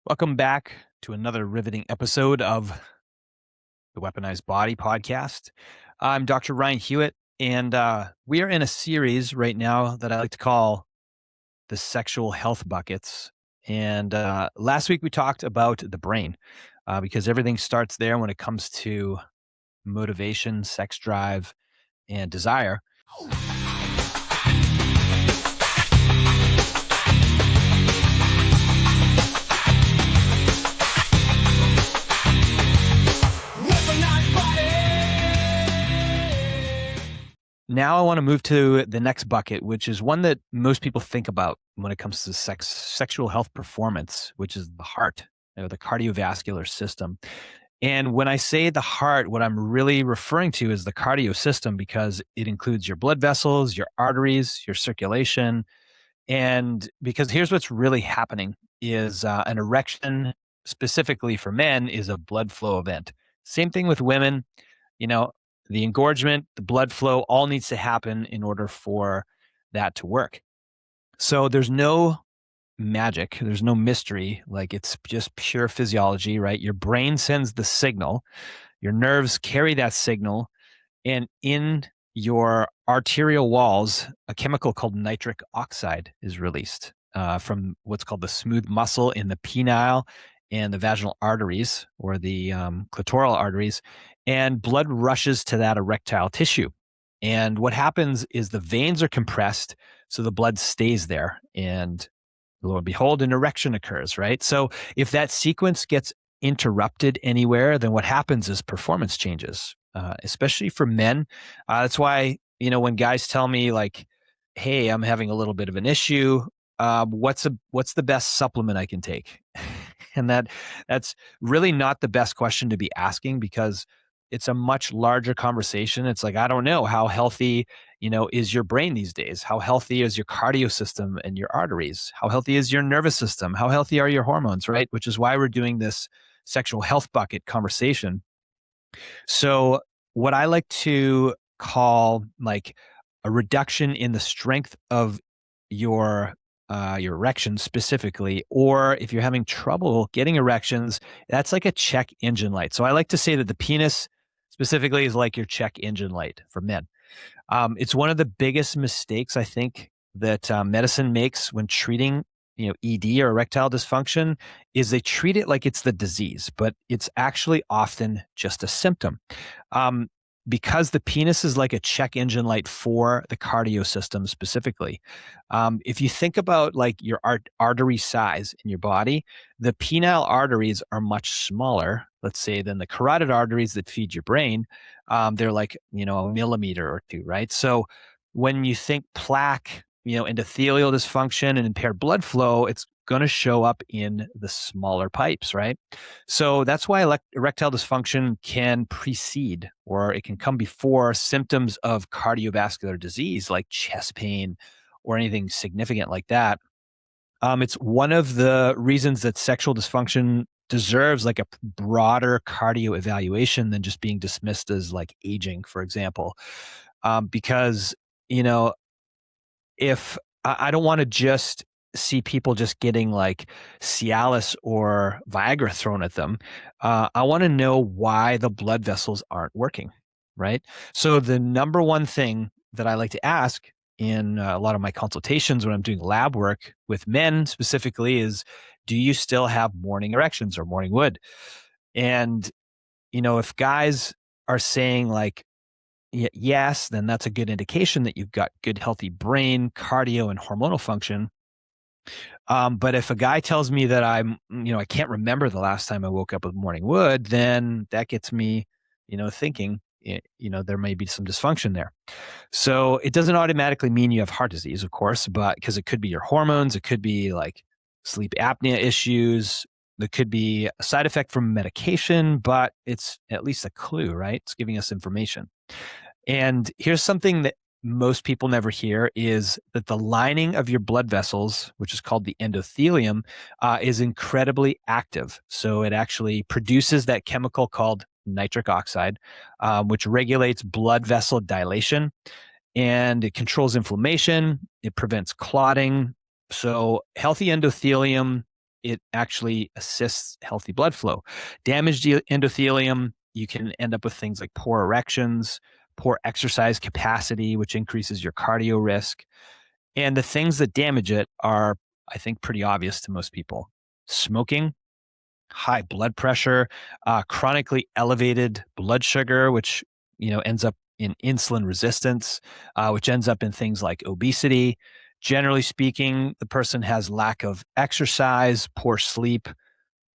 Welcome back to another riveting episode of the Weaponized Body Podcast. I'm Dr. Ryan Hewitt, and we are in a series right now that I like to call the sexual health buckets. And last week we talked about the brain because everything starts there when it comes to motivation, sex drive, and desire. Now I want to move to the next bucket, which is one that most people think about when it comes to sexual health performance, which is the heart, the cardiovascular system. And when I say the heart, what I'm really referring to is the cardio system because it includes your blood vessels, your arteries, your circulation. And because here's what's really happening is an erection, specifically for men, is a blood flow event. Same thing with women. You know, the engorgement, the blood flow, all needs to happen in order for that to work. So there's no magic, there's no mystery. Like it's just pure physiology, right? Your brain sends the signal, your nerves carry that signal, and in your arterial walls, a chemical called nitric oxide is released from what's called the smooth muscle in the penile and the vaginal arteries or the clitoral arteries, and blood rushes to that erectile tissue. And what happens is the veins are compressed, so the blood stays there. And lo and behold, an erection occurs, right? So if that sequence gets interrupted anywhere, then what happens is performance changes, especially for men. That's why, when guys tell me like, hey, I'm having a little bit of an issue, what's the best supplement I can take? And that's really not the best question to be asking because it's a much larger conversation. It's like, I don't know how healthy, is your brain these days? How healthy is your cardio system and your arteries? How healthy is your nervous system? How healthy are your hormones, right? Which is why we're doing this sexual health bucket conversation. So what I like to call like a reduction in the strength of your erections specifically, or if you're having trouble getting erections, that's like a check engine light. So I like to say that the penis specifically is like your check engine light for men. It's one of the biggest mistakes I think that medicine makes when treating, ED or erectile dysfunction is they treat it like it's the disease, but it's actually often just a symptom. Um, because the penis is like a check engine light for the cardio system specifically. If you think about like your artery size in your body, the penile arteries are much smaller, let's say, than the carotid arteries that feed your brain. They're like, a millimeter or two, right? So when you think plaque, endothelial dysfunction and impaired blood flow, it's going to show up in the smaller pipes, right? So that's why erectile dysfunction can precede or it can come before symptoms of cardiovascular disease like chest pain or anything significant like that. It's one of the reasons that sexual dysfunction deserves like a broader cardio evaluation than just being dismissed as like aging, for example. Because, if I don't want to just see people just getting like Cialis or Viagra thrown at them, I want to know why the blood vessels aren't working, right? So the number one thing that I like to ask in a lot of my consultations when I'm doing lab work with men specifically is, do you still have morning erections or morning wood? And, if guys are saying like, yes, then that's a good indication that you've got good, healthy brain, cardio, and hormonal function. But if a guy tells me that I can't remember the last time I woke up with morning wood, then that gets me, thinking, there may be some dysfunction there. So it doesn't automatically mean you have heart disease, of course, but because it could be your hormones, it could be like sleep apnea issues. There could be a side effect from medication, but it's at least a clue, right? It's giving us information. And here's something that most people never hear is that the lining of your blood vessels, which is called the endothelium, is incredibly active. So it actually produces that chemical called nitric oxide, which regulates blood vessel dilation and it controls inflammation. It prevents clotting. So healthy endothelium it actually assists healthy blood flow. Damaged endothelium, you can end up with things like poor erections, poor exercise capacity, which increases your cardio risk. And the things that damage it are, I think, pretty obvious to most people. Smoking, high blood pressure, chronically elevated blood sugar, which ends up in insulin resistance, which ends up in things like obesity. Generally speaking, the person has lack of exercise, poor sleep,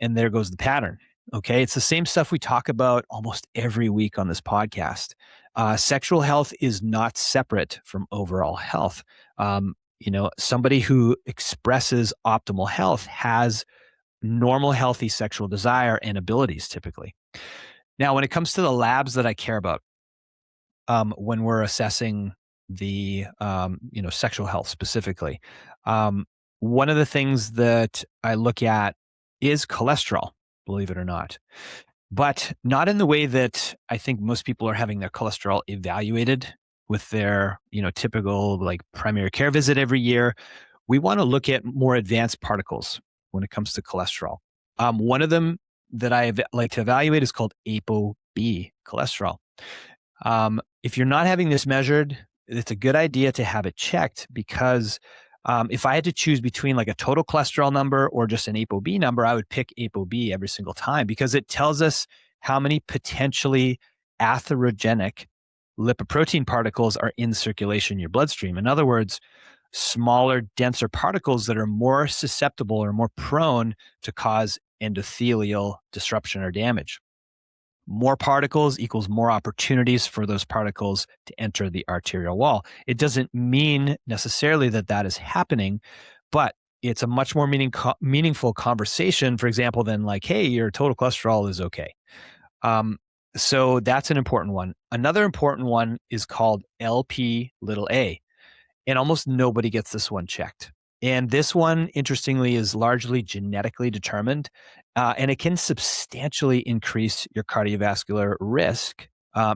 and there goes the pattern. Okay, it's the same stuff we talk about almost every week on this podcast. Sexual health is not separate from overall health. Somebody who expresses optimal health has normal, healthy sexual desire and abilities typically. Now, when it comes to the labs that I care about, when we're assessing the sexual health specifically, one of the things that I look at is cholesterol, believe it or not, but not in the way that I think most people are having their cholesterol evaluated with their typical like primary care visit every year. We want to look at more advanced particles when it comes to cholesterol. One of them that I like to evaluate is called ApoB cholesterol. If you're not having this measured, it's a good idea to have it checked because if I had to choose between like a total cholesterol number or just an ApoB number, I would pick ApoB every single time because it tells us how many potentially atherogenic lipoprotein particles are in circulation in your bloodstream. In other words, smaller, denser particles that are more susceptible or more prone to cause endothelial disruption or damage. More particles equals more opportunities for those particles to enter the arterial wall. It doesn't mean necessarily that that is happening, but it's a much more meaningful conversation, for example, than like, hey, your total cholesterol is okay. So that's an important one. Another important one is called LP little a. And almost nobody gets this one checked. And this one, interestingly, is largely genetically determined, and it can substantially increase your cardiovascular risk,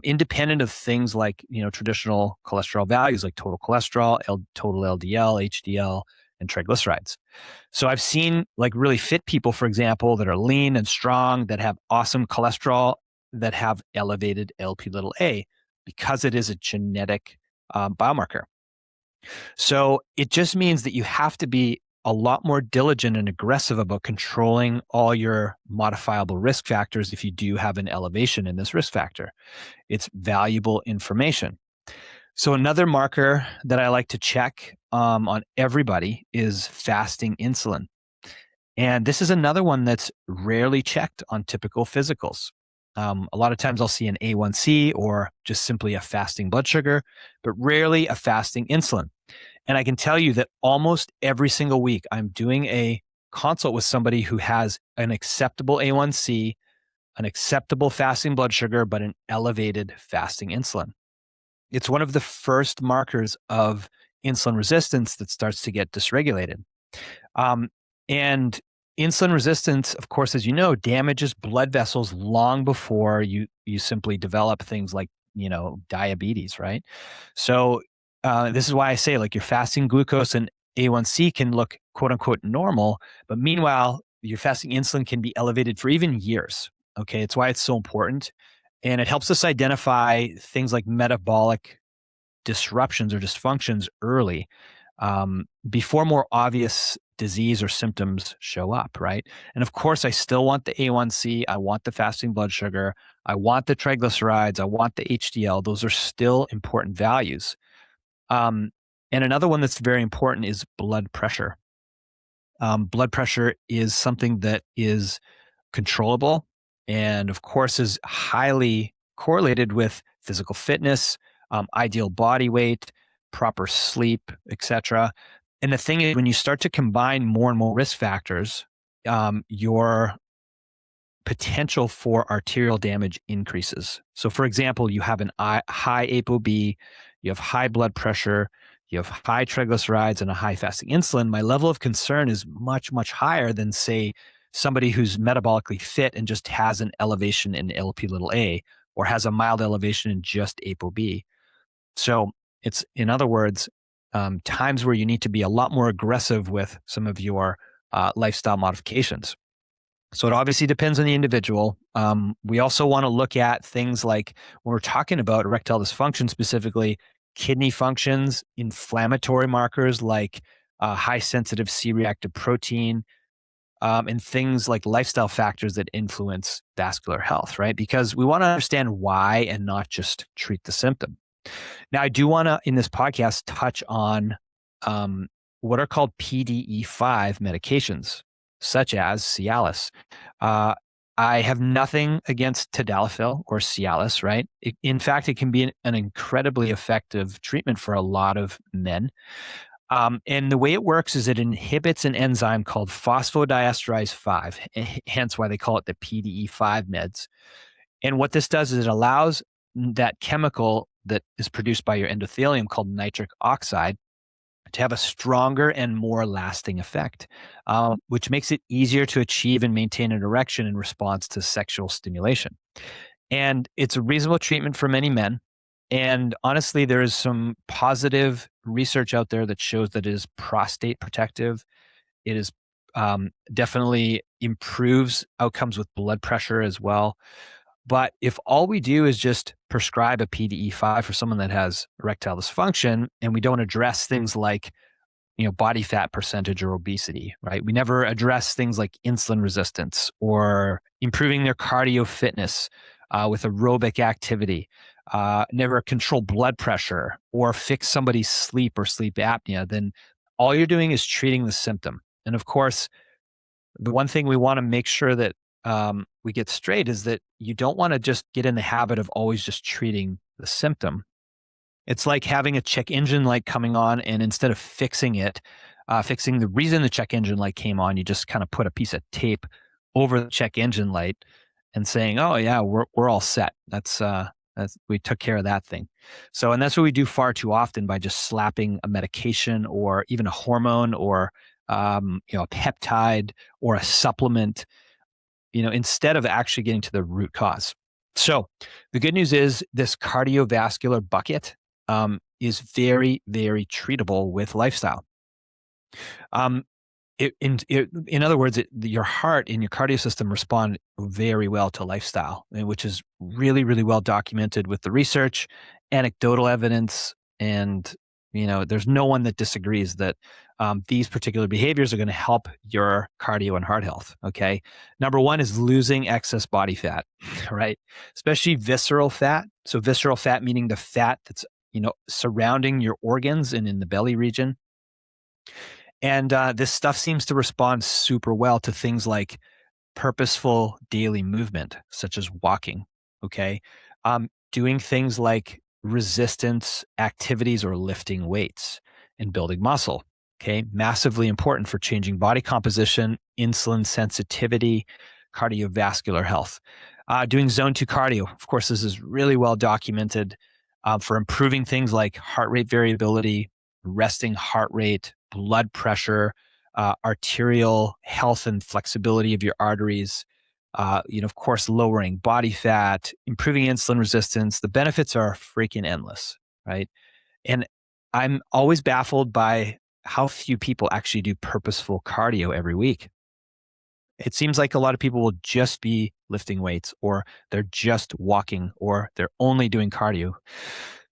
independent of things like traditional cholesterol values like total cholesterol, total LDL, HDL, and triglycerides. So I've seen like really fit people, for example, that are lean and strong, that have awesome cholesterol, that have elevated LP little a because it is a genetic biomarker. So it just means that you have to be a lot more diligent and aggressive about controlling all your modifiable risk factors if you do have an elevation in this risk factor. It's valuable information. So another marker that I like to check on everybody is fasting insulin. And this is another one that's rarely checked on typical physicals. A lot of times I'll see an A1C or just simply a fasting blood sugar, but rarely a fasting insulin. And I can tell you that almost every single week I'm doing a consult with somebody who has an acceptable A1C, an acceptable fasting blood sugar, but an elevated fasting insulin. It's one of the first markers of insulin resistance that starts to get dysregulated. And insulin resistance, of course, as you know, damages blood vessels long before you simply develop things like, diabetes, right? So this is why I say like your fasting glucose and A1C can look quote unquote normal, but meanwhile, your fasting insulin can be elevated for even years. Okay. It's why it's so important. And it helps us identify things like metabolic disruptions or dysfunctions early, before more obvious disease or symptoms show up, right? And of course, I still want the A1C, I want the fasting blood sugar, I want the triglycerides, I want the HDL. Those are still important values. And another one that's very important is blood pressure. Blood pressure is something that is controllable and, of course, is highly correlated with physical fitness, ideal body weight, proper sleep, etc. And the thing is, when you start to combine more and more risk factors, your potential for arterial damage increases. So, for example, you have high ApoB, you have high blood pressure, you have high triglycerides, and a high fasting insulin. My level of concern is much, much higher than, say, somebody who's metabolically fit and just has an elevation in LP little a or has a mild elevation in just ApoB. So it's, in other words, times where you need to be a lot more aggressive with some of your lifestyle modifications. So it obviously depends on the individual. We also want to look at things like when we're talking about erectile dysfunction specifically, kidney functions, inflammatory markers like high sensitive C-reactive protein, and things like lifestyle factors that influence vascular health, right? Because we want to understand why and not just treat the symptom. Now, I do want to, in this podcast, touch on what are called PDE5 medications, such as Cialis. Uh, I have nothing against tadalafil or Cialis, right? In fact, it can be an incredibly effective treatment for a lot of men. And the way it works is it inhibits an enzyme called phosphodiesterase 5, hence why they call it the PDE5 meds. And what this does is it allows that chemical that is produced by your endothelium called nitric oxide to have a stronger and more lasting effect, which makes it easier to achieve and maintain an erection in response to sexual stimulation. And it's a reasonable treatment for many men. And honestly, there is some positive research out there that shows that it is prostate protective. It is definitely improves outcomes with blood pressure as well. But if all we do is just prescribe a PDE5 for someone that has erectile dysfunction and we don't address things like, body fat percentage or obesity, right? We never address things like insulin resistance or improving their cardio fitness with aerobic activity, never control blood pressure or fix somebody's sleep or sleep apnea, then all you're doing is treating the symptom. And of course, the one thing we want to make sure that we get straight is that you don't want to just get in the habit of always just treating the symptom. It's like having a check engine light coming on, and instead of fixing it, fixing the reason the check engine light came on, you just kind of put a piece of tape over the check engine light and saying, "Oh yeah, we're all set. That's we took care of that thing." So, and that's what we do far too often by just slapping a medication or even a hormone or a peptide or a supplement, instead of actually getting to the root cause. So the good news is this cardiovascular bucket is very, very treatable with lifestyle. Um, in other words, your heart and your cardio system respond very well to lifestyle, which is really, really well documented with the research, anecdotal evidence, and there's no one that disagrees that these particular behaviors are going to help your cardio and heart health. Okay, number one is losing excess body fat, right? Especially visceral fat. So visceral fat meaning the fat that's surrounding your organs and in the belly region. And this stuff seems to respond super well to things like purposeful daily movement, such as walking. Okay. Doing things like resistance activities or lifting weights and building muscle. Okay. Massively important for changing body composition, insulin sensitivity, cardiovascular health. Doing zone 2 cardio. Of course, this is really well documented for improving things like heart rate variability, resting heart rate, blood pressure, arterial health and flexibility of your arteries, of course, lowering body fat, improving insulin resistance. The benefits are freaking endless, right? And I'm always baffled by how few people actually do purposeful cardio every week. It seems like a lot of people will just be lifting weights or they're just walking or they're only doing cardio.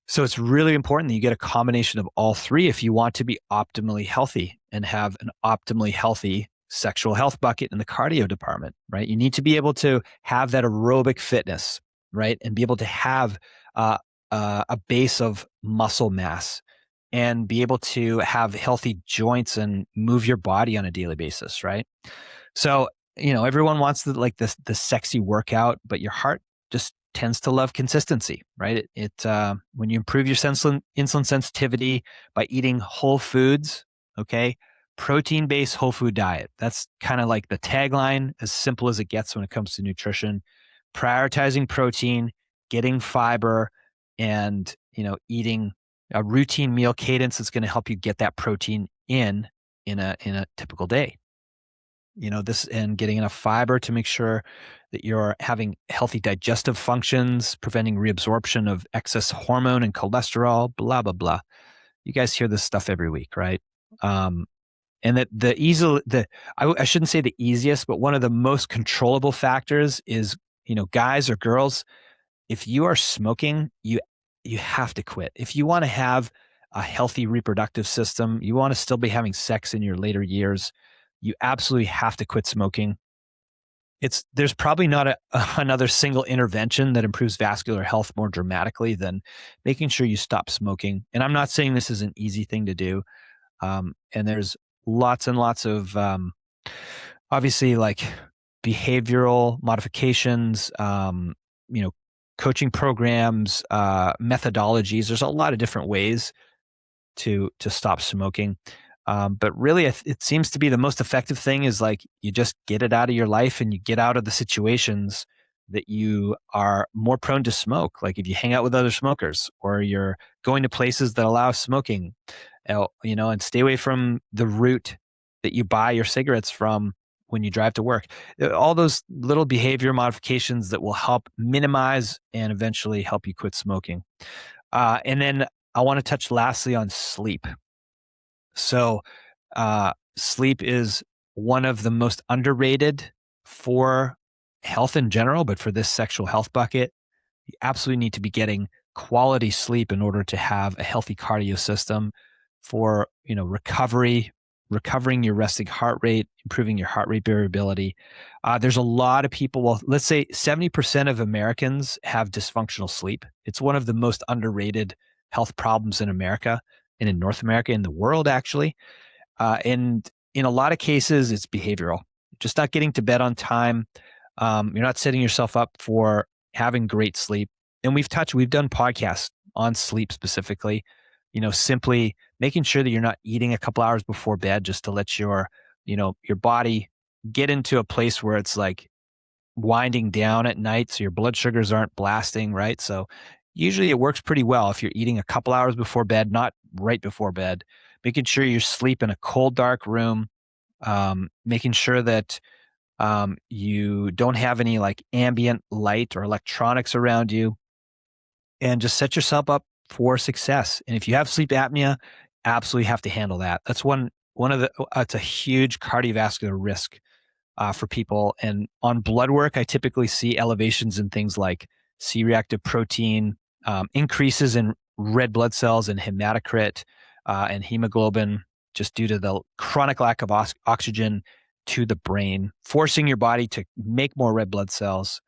So it's really important that you get a combination of all three if you want to be optimally healthy and have an optimally healthy sexual health bucket in the cardio department, right? You need to be able to have that aerobic fitness, right? And be able to have a base of muscle mass and be able to have healthy joints and move your body on a daily basis, right? So, everyone wants the sexy workout, but your heart just tends to love consistency, right? When you improve your insulin sensitivity by eating whole foods, okay, protein-based whole food diet. That's kind of like the tagline, as simple as it gets when it comes to nutrition. Prioritizing protein, getting fiber, and eating a routine meal cadence that's going to help you get that protein in a typical day. This and getting enough fiber to make sure that you're having healthy digestive functions, preventing reabsorption of excess hormone and cholesterol, blah, blah, blah. You guys hear this stuff every week, right? And that I shouldn't say the easiest, but one of the most controllable factors is, guys or girls, if you are smoking, you have to quit. If you want to have a healthy reproductive system, you want to still be having sex in your later years, you absolutely have to quit smoking. There's probably not another single intervention that improves vascular health more dramatically than making sure you stop smoking. And I'm not saying this is an easy thing to do. And there's lots and lots of, obviously, like behavioral modifications, coaching programs, methodologies. There's a lot of different ways to stop smoking. But really, it seems to be the most effective thing is like you just get it out of your life and you get out of the situations that you are more prone to smoke. Like if you hang out with other smokers or you're going to places that allow smoking, and stay away from the route that you buy your cigarettes from when you drive to work. All those little behavior modifications that will help minimize and eventually help you quit smoking. And then I want to touch lastly on sleep. So, sleep is one of the most underrated for health in general, but for this sexual health bucket, you absolutely need to be getting quality sleep in order to have a healthy cardio system for, recovering your resting heart rate, improving your heart rate variability. There's a lot of people, well, let's say 70% of Americans have dysfunctional sleep. It's one of the most underrated health problems in America and in North America, in the world, actually. And in a lot of cases, it's behavioral. Just not getting to bed on time. You're not setting yourself up for having great sleep. And we've done podcasts on sleep specifically, simply making sure that you're not eating a couple hours before bed just to let your body get into a place where it's like winding down at night so your blood sugars aren't blasting, right? So usually it works pretty well if you're eating a couple hours before bed, not right before bed, making sure you sleep in a cold, dark room, making sure that you don't have any like ambient light or electronics around you, and just set yourself up for success. And if you have sleep apnea, absolutely have to handle that. That's one of the, it's a huge cardiovascular risk for people. And on blood work, I typically see elevations in things like C-reactive protein, increases in red blood cells and hematocrit and hemoglobin, just due to the chronic lack of oxygen to the brain, forcing your body to make more red blood cells.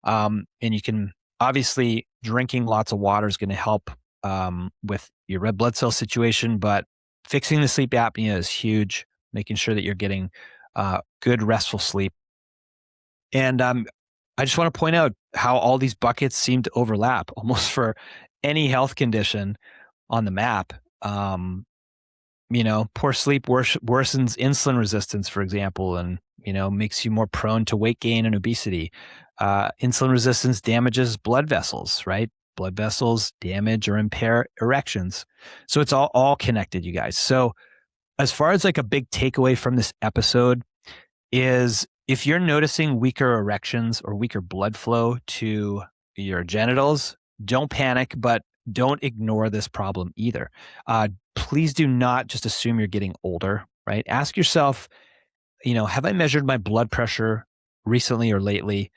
And you can obviously, drinking lots of water is going to help with your red blood cell situation, but fixing the sleep apnea is huge, making sure that you're getting good restful sleep. And I just want to point out how all these buckets seem to overlap almost for any health condition on the map. Poor sleep worsens insulin resistance, for example, and, makes you more prone to weight gain and obesity. Insulin resistance damages blood vessels, right? Blood vessels damage or impair erections. So it's all connected, you guys. So as far as like a big takeaway from this episode is, if you're noticing weaker erections or weaker blood flow to your genitals, don't panic, but don't ignore this problem either. Please do not just assume you're getting older, right? Ask yourself, have I measured my blood pressure recently or lately?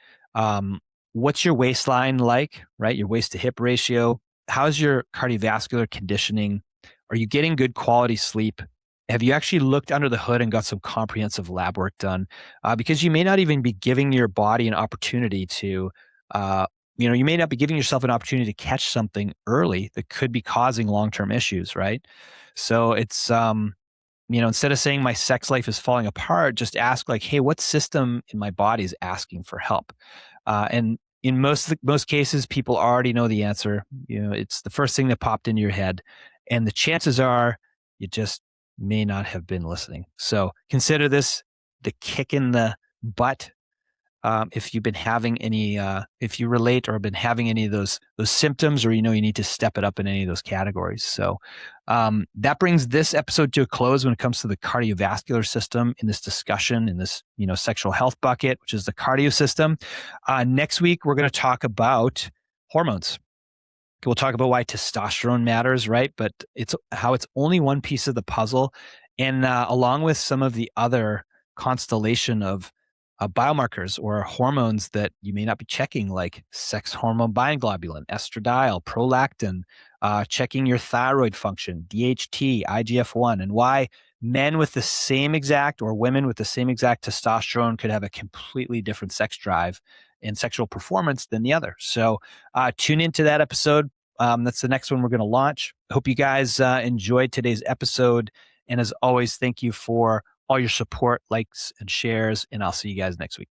What's your waistline like, right? Your waist to hip ratio. How's your cardiovascular conditioning? Are you getting good quality sleep? Have you actually looked under the hood and got some comprehensive lab work done? Because you may not even be giving your body an opportunity to, you may not be giving yourself an opportunity to catch something early that could be causing long-term issues, right? So it's, instead of saying my sex life is falling apart, just ask like, hey, what system in my body is asking for help? And in most cases, people already know the answer. It's the first thing that popped into your head, and the chances are you just may not have been listening. So consider this the kick in the butt. If you've been having any, if you relate or have been having any of those symptoms, or you need to step it up in any of those categories. So that brings this episode to a close when it comes to the cardiovascular system in this discussion, in this sexual health bucket, which is the cardio system. Next week we're going to talk about hormones. We'll talk about why testosterone matters, right? But it's how it's only one piece of the puzzle, And along with some of the other constellation of biomarkers or hormones that you may not be checking, like sex hormone binding globulin, estradiol, prolactin, checking your thyroid function, DHT, IGF-1, and why men with the same exact or women with the same exact testosterone could have a completely different sex drive and sexual performance than the other. So tune into that episode. That's the next one we're going to launch. Hope you guys enjoyed today's episode. And as always, thank you for all your support, likes, and shares. And I'll see you guys next week.